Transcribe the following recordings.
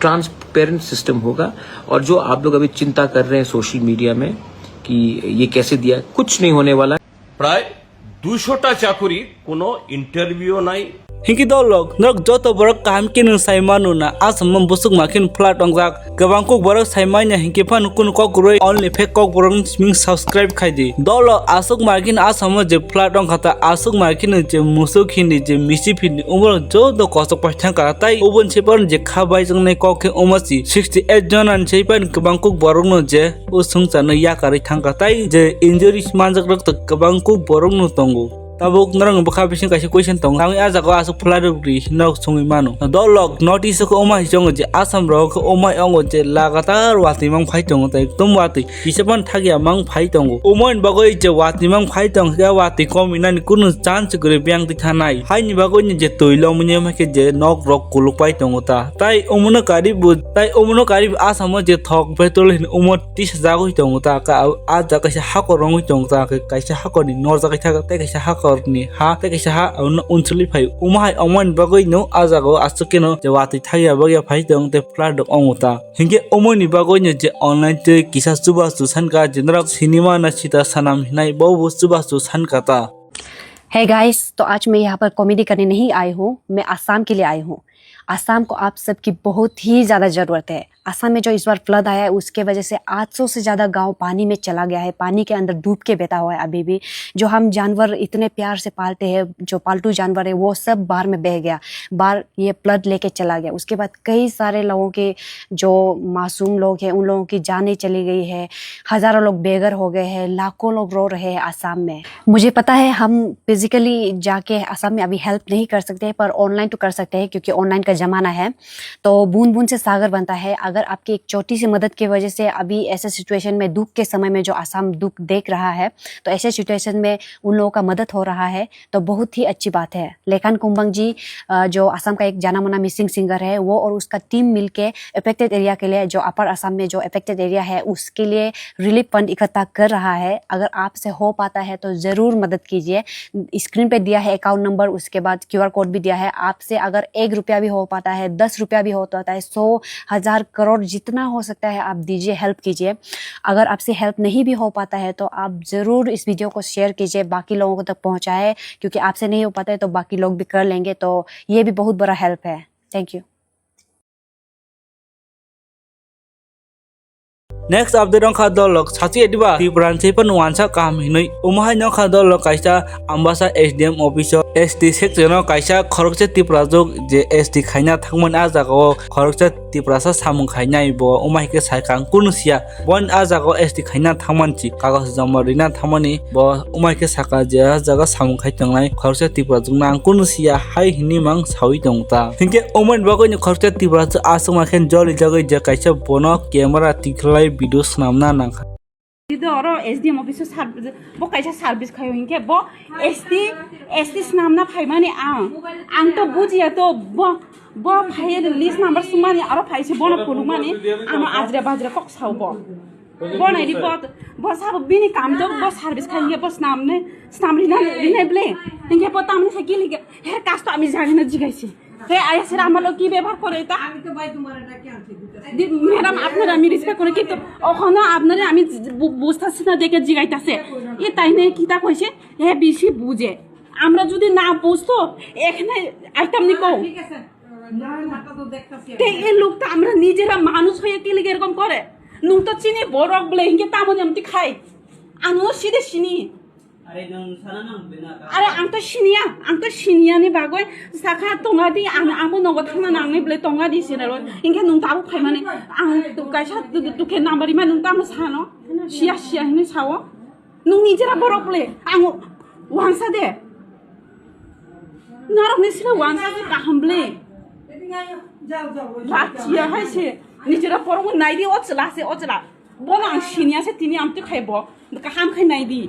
Transparent system होगा। और जो आप लोग अभी चिंता कर रहे हैं सोशल मीडिया में कि ये कैसे दिया, कुछ नहीं होने वाला। प्राय 200टा चाकुरी कोनो इंटरव्यू नाई हिंकी दौलक नरक जत बरक काम के न साइमानु ना आसम बुसुक माखिन फ्लाट अंजाक गबां को बरक साइमाइना हिंके फान कुन ककरोय ऑनली फेक ककबरक स्मिंग सब्सक्राइब खाइदि दौल आसुक माखिन आसम जे फ्लाट अंग खाता आसुक माखिन जे मुसुक हिनि जे मिसि फिनि उमर जो द कसक पथां का ताइ ओबन सेपन जे खाबाय जोंनै कके ओमसि 68 जन सेपन गबां को बरक न जे उसुं जानो याकारै थांगा ताइ जे इंजुरिस मानजक रक्त गबां को बरक न तंगो tabuk narang bakha bising kaisi question tong ang aja ko asuk phlarugri nok sungi manu dolok notice ko oma jong je asam ro ko oma ang je lagatar wati mang phai tong ta ekdom wati bisapan thagya mang phai tong omoin bagoi je wati mang phai tong ga wati kominan kunu chance gre byang ti thanai hai ni bagoi ni je toilo mune ma ke je nok rok kuluk pai tong ta tai omuno karib asam je thok betol hin omot 30000 goi tong ta ka aja kaisa hako rong tong ta kaisa hako ni nor ja kaisa ta kaisa hako ni ha te kaisa ha unsuli phai umai amon bagoi no ajago asuke no je wati thaya bagya phai tong te flat onguta hinge omoni bagoi ne je online te kisa suba su sanka jenrak cinema na sita sanam hinai बहु सुबह su sanka ta। है guys, तो आज मैं यहाँ पर comedy करने नहीं आई हूँ, मैं आसाम के लिए आई हूँ। आसाम को आप सबकी बहुत ही ज़्यादा ज़रूरत है। आसाम में जो इस बार फ्लड आया है उसके वजह से 800 से ज़्यादा गांव पानी में चला गया है, पानी के अंदर डूब के बैठा हुआ है अभी भी। जो हम जानवर इतने प्यार से पालते हैं, जो पालतू जानवर है, वो सब बाहर में बह गया, बाहर ये फ्लड लेके चला गया। उसके बाद कई सारे लोगों के जो मासूम लोग हैं उन लोगों की जानें चली गई है, हज़ारों लोग बेघर हो गए हैं, लाखों लोग रो रहे हैं आसाम में। मुझे पता है हम फिजिकली जाके आसाम में अभी हेल्प नहीं कर सकते, पर ऑनलाइन तो कर सकते हैं क्योंकि ऑनलाइन का ज़माना है। तो बूंद बूंद से सागर बनता है। अगर आपकी एक छोटी सी मदद की वजह से अभी ऐसे सिचुएशन में, दुख के समय में जो आसाम दुख देख रहा है, तो ऐसे सिचुएशन में उन लोगों का मदद हो रहा है तो बहुत ही अच्छी बात है। लेखन कुंबंग जी जो आसाम का एक जाना माना मिसिंग सिंगर है, वो और उसका टीम मिलके अफेक्टेड एरिया के लिए, जो अपर आसाम में जो अफेक्टेड एरिया है उसके लिए रिलीफ फंड इकट्ठा कर रहा है। अगर आपसे हो पाता है तो ज़रूर मदद कीजिए। स्क्रीन पे दिया है अकाउंट नंबर, उसके बाद QR कोड भी दिया है। आपसे अगर 1 रुपया भी हो पाता है, 10 रुपया भी होता है, 100, 1000, करोड़, जितना हो सकता है आप दीजिए, हेल्प कीजिए। अगर आपसे हेल्प नहीं भी हो पाता है तो आप ज़रूर इस वीडियो को शेयर कीजिए, बाकी लोगों को तक पहुंचाए, क्योंकि आपसे नहीं हो पाता है तो बाकी लोग भी कर लेंगे, तो ये भी बहुत बड़ा हेल्प है। Thank you. Next update on kadolok sati ediba di branche pan wansa kam hinoi umahai no kadolok kaisa Ambasa SDM officer SD section no kaisa khorokse tiprajok je SD khaina thangman ajago khorokse tiprasa samung khainai bo umahai ke saikang kunsia bon ajago SD khaina thangmanchi kagos jamarina thangmani bo umahai ke saka je jaga samung khai tangnai khorokse tiprajok nang kunsia hai hini mang sawi tongta hinke omen bagoi ni khorokse tiprajok asuma khen joli jagai je kaisa bono camera tiklai video snamna nang itu orang SDM officer service, bo kaisa service khayo hinke bo SD snamna phai mani ang to bujia to bo phai list number sumani aro phai se bono pulu mani ano ajra bajra kok sau bo nai report bo sab bini kam to bo service khayo bo snamrina ble hinke bo tamni sakili ke her kasto ami jani na jigaisi হে আইসের আমলো কি ব্যবহার করে তা আমি তো ভাই তোমার এটা কি আনছি ম্যাডাম আপনারা আমি রেসপেক্ট করে কিন্তু ওখানে আপনারা আমি বুঝতাছি না দেখে জিগাইতাছে এ তাই না কিতা কইছে হে বেশি বুঝে আমরা যদি না বুঝতো এখানে আইতাম নি কও ঠিক আছে না নাটা তো দেখতাছি এই লোকটা আমরা নিজেরা মানুষ হয়ে কি লাগে এরকম করে নুন তো চিনি বরক বলে হিংকে তামনি আমতি খাই আনো সিধে চিনি আরে আং তো সিনিয়া ni bagoi sakha tonga di amo nogo thangna nangnai ble tonga di sinaro inke nung tabu khai mane ang tu kaisa tu ke number ma nung tamu sano sia hini sawo nung nijera borok ble ang wansa de narok ni sina wansa de kaham ble batia haise nijera borok nai di ochla bono ang sinia se tini amti khaibo kaham khai nai di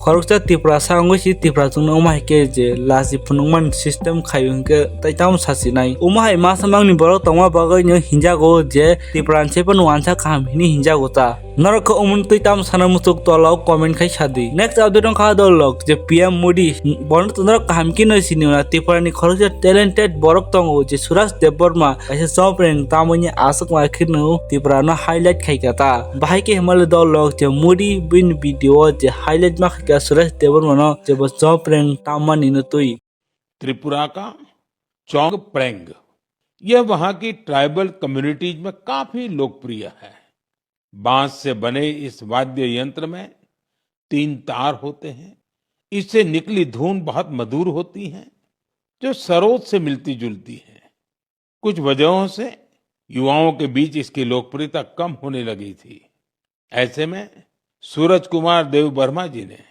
khoroksa tipra sangosi tipra jungno umahai ke je laji phunungman system khayung ke taitam sasinai umahai ma samangni borok tongma bagai no hinjago je tipran chepan wansa kham hini hinjago ta नरक उमन तुई ताम साना मुसुक तलाव comment खाई सादी next update on खा दलक जे PM Modi बन तो नरक हामकी न सिनिना त्रिपुरानि खरज टैलेंटेड बरक तंगो जे सुराज देवबर्मा ऐसे सॉफ्रेंग तामनि आसक माखिनो त्रिपुरानो हाईलाइट खाइकाता बाहाय के हिमालय दलक जे मोदी बिन वीडियो जे हाईलाइट मा खाइका सुराज देवबर्मा जे सॉफ्रेंग तामनि न तुई त्रिपुरा का चौंग प्रेंग यह वहां की ट्राइबल कम्युनिटीज में काफी लोकप्रिय है। बांस से बने इस वाद्य यंत्र में 3 तार होते हैं। इससे निकली धुन बहुत मधुर होती है जो सरोद से मिलती जुलती है। कुछ वजहों से युवाओं के बीच इसकी लोकप्रियता कम होने लगी थी। ऐसे में सूरज कुमार देव वर्मा जी ने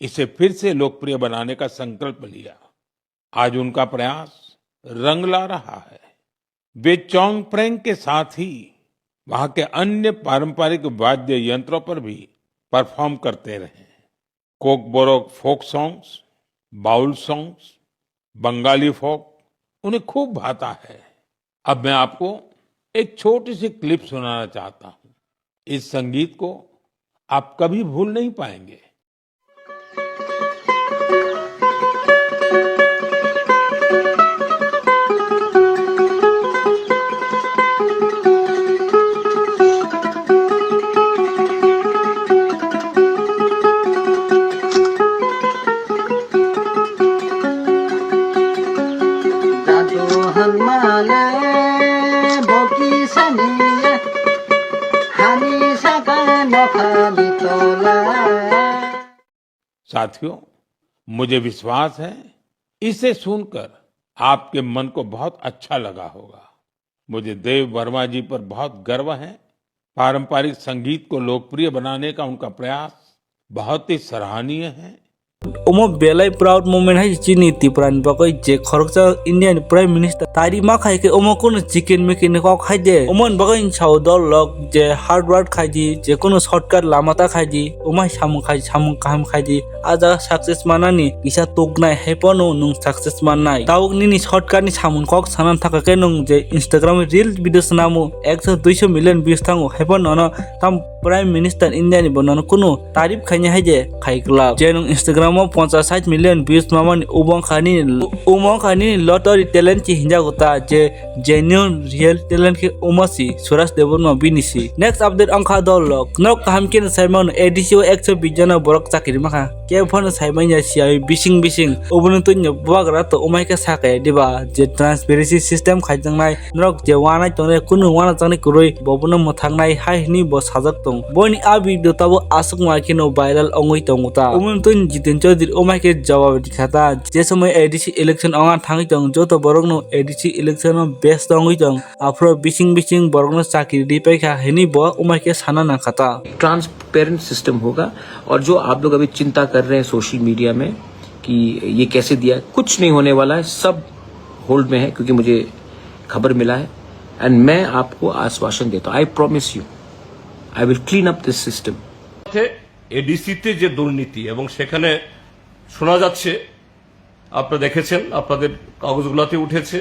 इसे फिर से लोकप्रिय बनाने का संकल्प लिया। आज उनका प्रयास रंग ला रहा है। वे चौंग प्रेंग के साथ ही वहां के अन्य पारंपरिक वाद्य यंत्रों पर भी परफॉर्म करते रहे। Kokborok folk songs, Baul songs, Bengali folk उन्हें खूब भाता है। अब मैं आपको एक छोटी सी क्लिप सुनाना चाहता हूं। इस संगीत को आप कभी भूल नहीं पाएंगे। साथियों, मुझे विश्वास है इसे सुनकर आपके मन को बहुत अच्छा लगा होगा। मुझे देव वर्मा जी पर बहुत गर्व है। पारंपरिक संगीत को लोकप्रिय बनाने का उनका प्रयास बहुत ही सराहनीय है। उमो बेलाई प्राउड मोमेंट है चीनी त्रिपुरानि बागै जे खरकजा इंडियन प्राइम मिनिस्टर तारी मा खाइ के उमो कुनो चिकेन मेकिन को खाइ दे उमन बागै छाव दल लक जे हार्ड वर्क खाइ दी जे कुनो शॉर्टकट लामाता खाइ दी उमा सामु काम खाइ दी आजा सक्सेस मानानि इसा तोगनाय हेपनो नुं सक्सेस माननाय दाउगनि नि शॉर्टकट नि सामुन कक सानान थाकाके नुं जे इंस्टाग्राम रील वीडियोस नामु 100-200 मिलियन व्यूज थांगो हेपन न ताम प्राइम मिनिस्टर इंडिया नि बनन कुनो तारीफ खाइने है जे खाइकला जे नुं इंस्टाग्राम 50-60 मिलियन व्यूज मामानि उमंखानी लॉटरी टैलेंट की हिंजा होता जे जेन्युइन रियल टैलेंट के उमसी सुराज देवबर्मा बिनिसी नेक्स्ट अपडेट अंखा दलक नक हमकिन साइमन एडिसिओ 120 जना बरक चाकरि माखा के फन साइमन सियाइ बिसिं उबुन तुन्य बवाग्रा तो उमाइका साके दिबा जे ट्रांसपेरेंसी सिस्टम खाइजंनाय नक जे वानाय तने कुनु वाना जानि कुरै बबुन मथांनाय हाइनि ब साजक दं बनि आ भिडियो ताबो आसक माकिनो भाइरल अंगै दंगता उमुन तुन जितेन चौधरी उमाइके जवाब दिखाता जे समय एडीसी इलेक्शन अंगा थांगै दं जो तो बरक नो एडीसी इलेक्शन में बेस्ट दंगै दं आफ्रो बिसिं बरक नो चाकरि दिपाइखा हेनि ब उमाइके साना नाखाता ट्रांसपेरेंट सिस्टम होगा। और जो आप लोग अभी चिंता कर रहे हैं सोशल मीडिया में कि ये कैसे दिया, कुछ नहीं होने वाला है, सब होल्ड में है क्योंकि मुझे खबर मिला है एंड मैं आपको आश्वासन देता हूं, I promise you I will clean up this system. এডিসিতে যে দুর্নীতি এবং সেখানে শোনা যাচ্ছে আপনারা দেখেছেন আপনাদের কাগজগুলোতে উঠেছে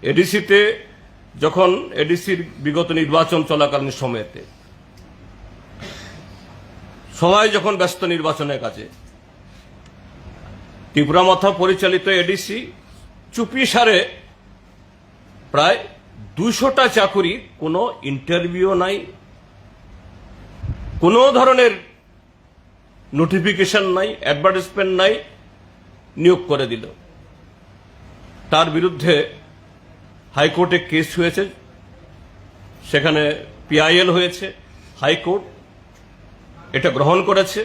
এডিসিতে যখন এডিসির বিগত নির্বাচন চলাকালীন সময়তে সবাই যখন ব্যস্ত নির্বাচনের কাজে ত্রিপুরা মাথা পরিচালিত এডিসি চুপিসারে প্রায় 200টা চাকুরি কোনো ইন্টারভিউ নাই কোনো ধরনের নোটিফিকেশন নাই অ্যাডভার্টাইজমেন্ট নাই নিয়োগ করে দিল তার বিরুদ্ধে হাইকোর্টে কেস হয়েছে সেখানে পিআইএল হয়েছে হাইকোর্ট এটা গ্রহণ করেছে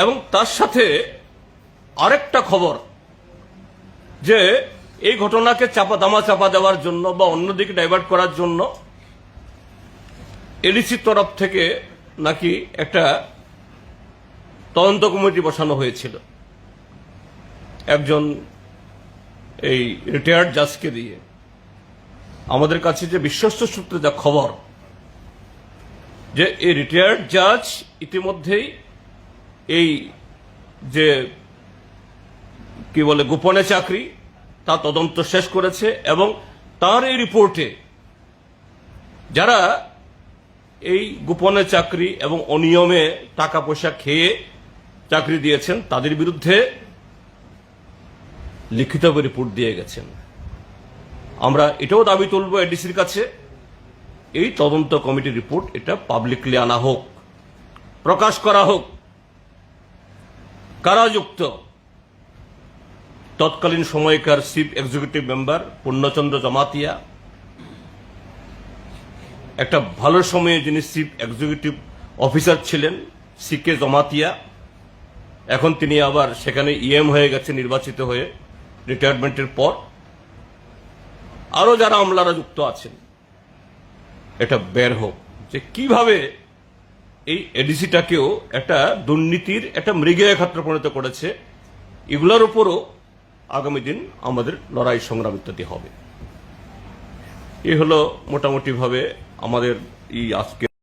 এবং তার সাথে আরেকটা খবর যে এই ঘটনাকে চাপা দেওয়ার জন্য বা অন্যদিকে ডাইভার্ট করার জন্য এডিসির তরফ থেকে নাকি একটা তদন্ত কমিটি বসানো হয়েছিল একজন এই রিটায়ার্ড জাজকে দিয়ে আমাদের কাছে যে বিশ্বস্ত সূত্রে যা খবর যে এই রিটায়ার্ড জাজ ইতিমধ্যেই এই যে কি বলে গোপনে চাকরি তা তদন্ত শেষ করেছে এবং তার এই রিপোর্টে যারা এই গোপনে চাকরি এবং অনিয়মে টাকা পয়সা খেয়ে চাকরি দিয়েছেন তাদের বিরুদ্ধে লিখিত রিপোর্ট দিয়ে গেছেন। আমরা এটাও দাবি তুলব এডিসির কাছে, এই তদন্ত কমিটির রিপোর্ট এটা পাবলিকলি আনা হোক, প্রকাশ করা হোক। কারা যুক্ত? তৎকালীন সময়কার চিফ এক্সিকিউটিভ মেম্বার পূর্ণচন্দ্র জমাতিয়া, একটা ভালো সময়ে যিনি চিফ এক্সিকিউটিভ অফিসার ছিলেন সিকে জমাতিয়া, এখন তিনি আবার সেখানে ইএম হয়ে গেছে নির্বাচিত হয়ে রিটায়ারমেন্টের পর। আরো যারা আমলারা যুক্ত আছেন, এটা বের হোক যে কিভাবে এই এডিসিটাকেও একটা দুর্নীতির একটা মৃগেয় ক্ষেত্রে পরিণত করেছে। এগুলোর উপরও আগামী দিন আমাদের লড়াই সংগ্রাম ইত্যাদি হবে। এই হলো মোটামুটি ভাবে আমাদের এই আজকের